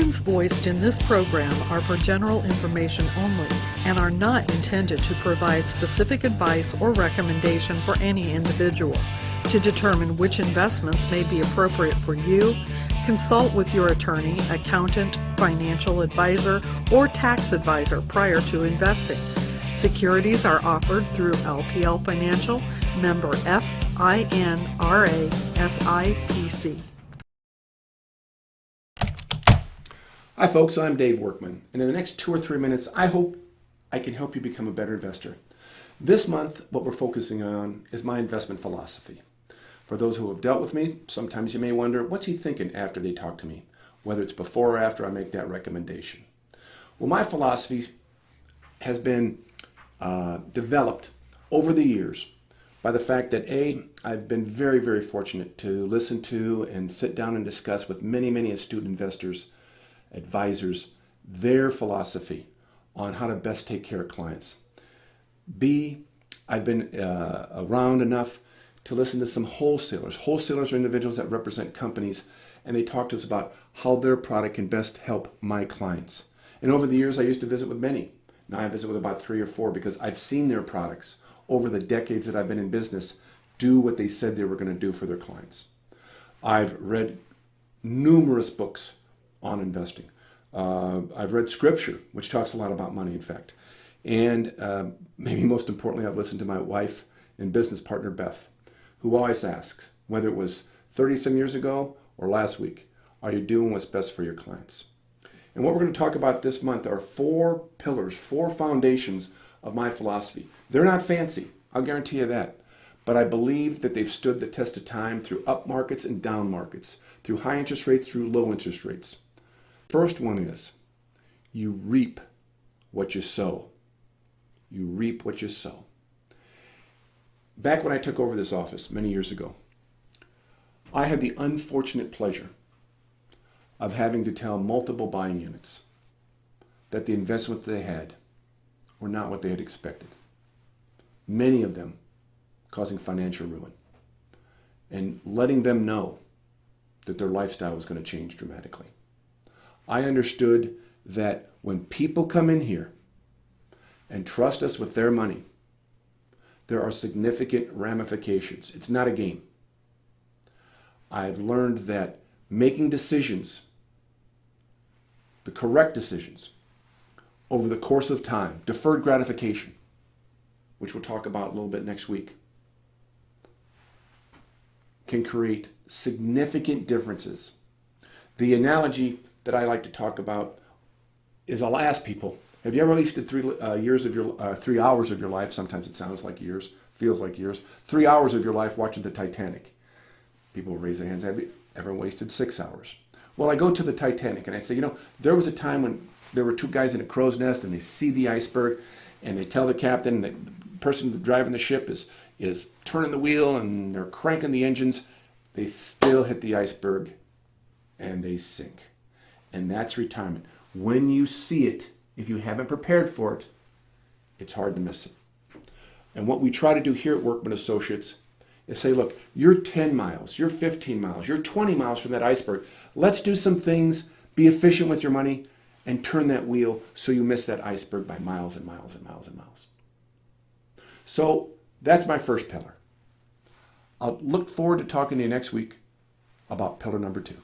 Opinions voiced in this program are for general information only and are not intended to provide specific advice or recommendation for any individual. To determine which investments may be appropriate for you, consult with your attorney, accountant, financial advisor, or tax advisor prior to investing. Securities are offered through LPL Financial, member FINRA SIPC. Hi folks, I'm Dave Workman, and in the next 2 or 3 minutes, I hope I can help you become a better investor. This month, what we're focusing on is my investment philosophy. For those who have dealt with me, sometimes you may wonder, what's he thinking after they talk to me, whether it's before or after I make that recommendation. Well, my philosophy has been developed over the years by the fact that I've been very, very fortunate to listen to and sit down and discuss with many, many astute investors, advisors, their philosophy on how to best take care of clients. B, I've been around enough to listen to some wholesalers. Wholesalers are individuals that represent companies, and they talk to us about how their product can best help my clients. And over the years, I used to visit with many. Now I visit with about 3 or 4 because I've seen their products over the decades that I've been in business do what they said they were going to do for their clients. I've read numerous books on investing. I've read scripture, which talks a lot about money, in fact. And maybe most importantly, I've listened to my wife and business partner, Beth, who always asks, whether it was 30-some years ago or last week, are you doing what's best for your clients? And what we're going to talk about this month are 4 pillars, 4 foundations of my philosophy. They're not fancy, I'll guarantee you that. But I believe that they've stood the test of time through up markets and down markets, through high interest rates, through low interest rates. First one is, you reap what you sow. You reap what you sow. Back when I took over this office many years ago, I had the unfortunate pleasure of having to tell multiple buying units that the investment they had were not what they had expected. Many of them causing financial ruin, and letting them know that their lifestyle was going to change dramatically. I understood that when people come in here and trust us with their money, there are significant ramifications. It's not a game. I've learned that making decisions, the correct decisions, over the course of time, deferred gratification, which we'll talk about a little bit next week, can create significant differences. The analogy that I like to talk about is, I'll ask people, have you ever wasted 3 hours of your life? Sometimes it sounds like years, feels like years. 3 hours of your life watching the Titanic. People will raise their hands. Have you ever wasted 6 hours? Well, I go to the Titanic and I say, there was a time when there were 2 guys in a crow's nest and they see the iceberg and they tell the captain, the person driving the ship is turning the wheel and they're cranking the engines. They still hit the iceberg and they sink. And that's retirement. When you see it, if you haven't prepared for it, it's hard to miss it. And what we try to do here at Workman Associates is say, look, you're 10 miles, you're 15 miles, you're 20 miles from that iceberg. Let's do some things, be efficient with your money, and turn that wheel so you miss that iceberg by miles and miles and miles and miles. So that's my first pillar. I'll look forward to talking to you next week about pillar number 2.